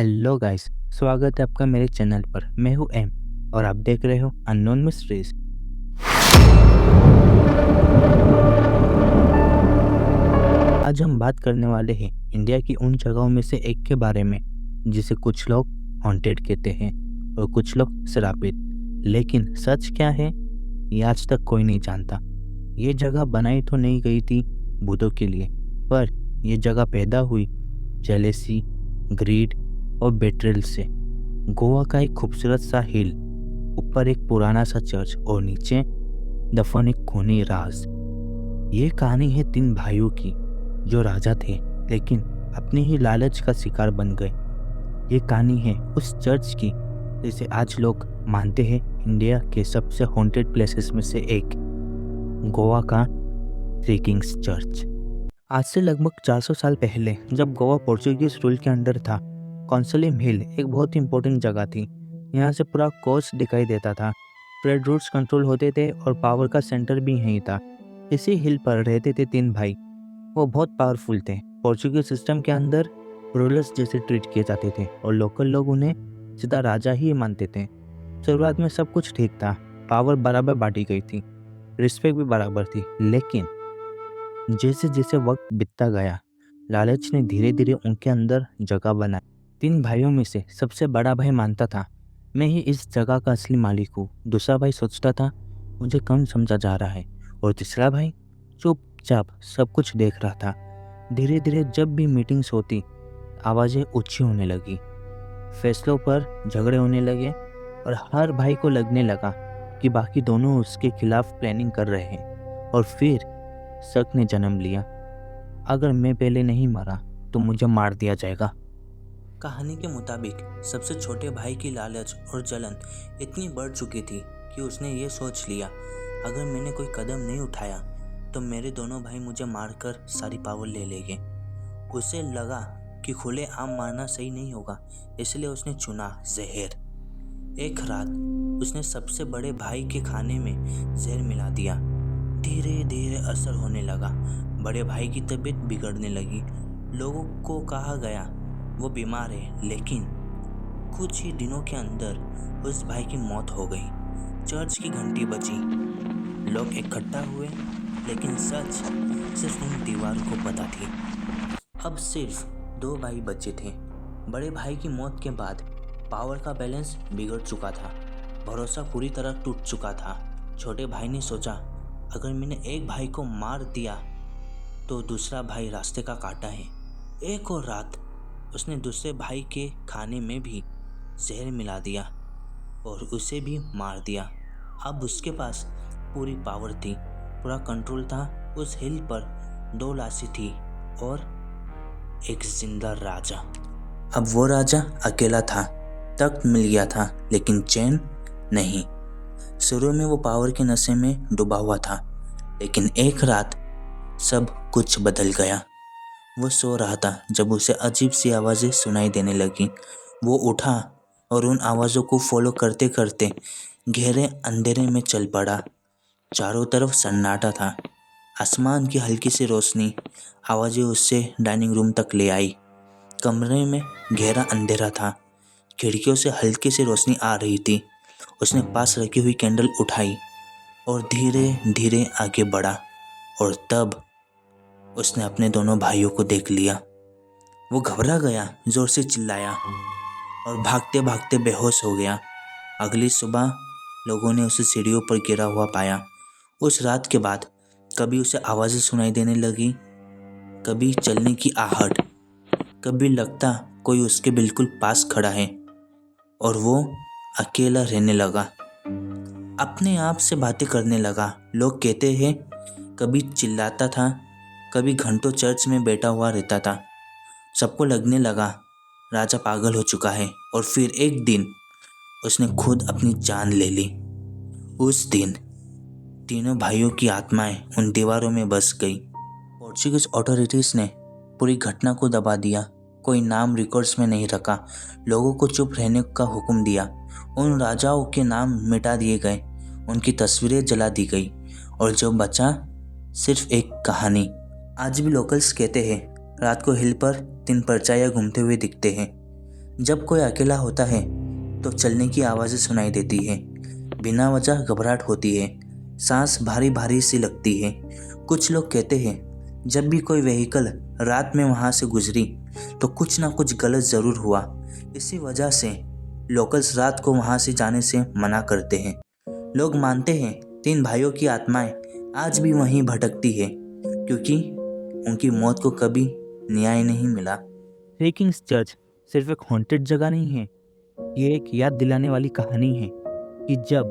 Hello guys. स्वागत है आपका मेरे चैनल पर। मैं हूँ एम और आप देख रहे हो अननोन मिस्ट्रीज। आज हम बात करने वाले हैं इंडिया की उन जगहों में से एक के बारे में जिसे कुछ लोग हॉन्टेड कहते हैं और कुछ लोग श्रापित। लेकिन सच क्या है ये आज तक कोई नहीं जानता। ये जगह बनाई तो नहीं गई थी भूतों के लिए, पर यह जगह पैदा हुई जेलेसी, ग्रीड और बेट्रेल से। गोवा का एक खूबसूरत सा हिल, ऊपर एक पुराना सा चर्च और नीचे दफन एक खूनी राज। ये कहानी है 3 भाइयों की जो राजा थे लेकिन अपनी ही लालच का शिकार बन गए। ये कहानी है उस चर्च की जिसे आज लोग मानते हैं इंडिया के सबसे हॉन्टेड प्लेसेस में से एक, गोवा का थ्री किंग्स चर्च। आज से लगभग 400 साल पहले जब गोवा पोर्चुगीज रूल के अंडर था, कॉन्सलिम हिल एक बहुत इंपॉर्टेंट जगह थी। यहाँ से पूरा कोस्ट दिखाई देता था, ट्रेड रूट्स कंट्रोल होते थे और पावर का सेंटर भी यहीं था। इसी हिल पर रहते थे 3 भाई। वो बहुत पावरफुल थे। पोर्चुगीज सिस्टम के अंदर रूलर्स जैसे ट्रीट किए जाते थे और लोकल लोग उन्हें सीधा राजा ही मानते थे। शुरुआत में सब कुछ ठीक था, पावर बराबर बांटी गई थी, रिस्पेक्ट भी बराबर थी। लेकिन जैसे जैसे वक्त बीतता गया, लालच ने धीरे धीरे उनके अंदर जगह बनाई। 3 भाइयों में से सबसे बड़ा भाई मानता था मैं ही इस जगह का असली मालिक हूँ। दूसरा भाई सोचता था मुझे कम समझा जा रहा है और तीसरा भाई चुपचाप सब कुछ देख रहा था। धीरे धीरे जब भी मीटिंग्स होती, आवाज़ें ऊंची होने लगी, फैसलों पर झगड़े होने लगे और हर भाई को लगने लगा कि बाकी दोनों उसके खिलाफ प्लानिंग कर रहे हैं। और फिर शक ने जन्म लिया, अगर मैं पहले नहीं मरा तो मुझे मार दिया जाएगा। कहानी के मुताबिक सबसे छोटे भाई की लालच और जलन इतनी बढ़ चुकी थी कि उसने ये सोच लिया, अगर मैंने कोई कदम नहीं उठाया तो मेरे दोनों भाई मुझे मारकर सारी पावर ले लेंगे। उसे लगा कि खुले आम मारना सही नहीं होगा, इसलिए उसने चुना जहर। एक रात उसने सबसे बड़े भाई के खाने में जहर मिला दिया। धीरे धीरे असर होने लगा, बड़े भाई की तबीयत बिगड़ने लगी। लोगों को कहा गया वो बीमार है, लेकिन कुछ ही दिनों के अंदर उस भाई की मौत हो गई। चर्च की घंटी बजी, लोग इकट्ठा हुए, लेकिन सच सिर्फ उन दीवार को पता थी। अब सिर्फ 2 भाई बचे थे। बड़े भाई की मौत के बाद पावर का बैलेंस बिगड़ चुका था, भरोसा पूरी तरह टूट चुका था। छोटे भाई ने सोचा, अगर मैंने एक भाई को मार दिया तो दूसरा भाई रास्ते का कांटा है। एक और रात उसने दूसरे भाई के खाने में भी जहर मिला दिया और उसे भी मार दिया। अब उसके पास पूरी पावर थी, पूरा कंट्रोल था। उस हिल पर 2 लाशें थी और एक जिंदा राजा। अब वो राजा अकेला था, तख्त मिल गया था लेकिन चैन नहीं। शुरू में वो पावर के नशे में डूबा हुआ था, लेकिन एक रात सब कुछ बदल गया। वो सो रहा था जब उसे अजीब सी आवाज़ें सुनाई देने लगी। वो उठा और उन आवाज़ों को फॉलो करते करते गहरे अंधेरे में चल पड़ा। चारों तरफ सन्नाटा था, आसमान की हल्की सी रोशनी आवाज़ें उससे डाइनिंग रूम तक ले आई। कमरे में गहरा अंधेरा था, खिड़कियों से हल्की सी रोशनी आ रही थी। उसने पास रखी हुई कैंडल उठाई और धीरे धीरे आगे बढ़ा, और तब उसने अपने दोनों भाइयों को देख लिया। वो घबरा गया, जोर से चिल्लाया और भागते भागते बेहोश हो गया। अगली सुबह लोगों ने उसे सीढ़ियों पर गिरा हुआ पाया। उस रात के बाद कभी उसे आवाज़ें सुनाई देने लगी, कभी चलने की आहट, कभी लगता कोई उसके बिल्कुल पास खड़ा है, और वो अकेला रहने लगा। अपने आप से बातें करने लगा। लोग कहते हैं कभी चिल्लाता था, कभी घंटों चर्च में बैठा हुआ रहता था। सबको लगने लगा राजा पागल हो चुका है। और फिर एक दिन उसने खुद अपनी जान ले ली। उस दिन तीनों भाइयों की आत्माएं उन दीवारों में बस गई। पोर्चुगीज अथॉरिटीज़ ने पूरी घटना को दबा दिया, कोई नाम रिकॉर्ड्स में नहीं रखा, लोगों को चुप रहने का हुक्म दिया। उन राजाओं के नाम मिटा दिए गए, उनकी तस्वीरें जला दी गई, और जो बचा सिर्फ एक कहानी। आज भी लोकल्स कहते हैं रात को हिल पर 3 परछाइयां घूमते हुए दिखते हैं। जब कोई अकेला होता है तो चलने की आवाज़ें सुनाई देती है, बिना वजह घबराहट होती है, सांस भारी भारी सी लगती है। कुछ लोग कहते हैं जब भी कोई व्हीकल रात में वहाँ से गुजरी तो कुछ ना कुछ गलत ज़रूर हुआ। इसी वजह से लोकल्स रात को वहाँ से जाने से मना करते हैं। लोग मानते हैं 3 भाइयों की आत्माएं आज भी वहीं भटकती है क्योंकि उनकी मौत को कभी न्याय नहीं मिला। थ्री किंग्स चर्च सिर्फ एक हॉन्टेड जगह नहीं है, ये एक याद दिलाने वाली कहानी है कि जब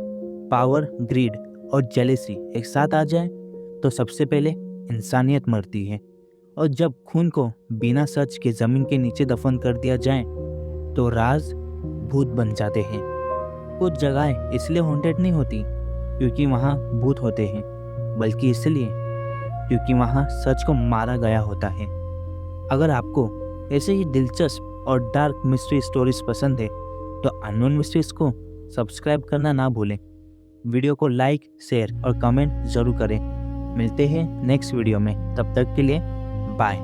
पावर, ग्रीड और जेलेसी एक साथ आ जाए तो सबसे पहले इंसानियत मरती है, और जब खून को बिना सच के ज़मीन के नीचे दफन कर दिया जाए तो राज भूत बन जाते हैं। कुछ जगहें इसलिए हॉन्टेड नहीं होती क्योंकि वहाँ भूत होते हैं, बल्कि इसलिए क्योंकि वहाँ सच को मारा गया होता है। अगर आपको ऐसे ही दिलचस्प और डार्क मिस्ट्री स्टोरीज पसंद है तो अननोन मिस्ट्रीज को सब्सक्राइब करना ना भूलें। वीडियो को लाइक, शेयर और कमेंट ज़रूर करें। मिलते हैं नेक्स्ट वीडियो में, तब तक के लिए बाय।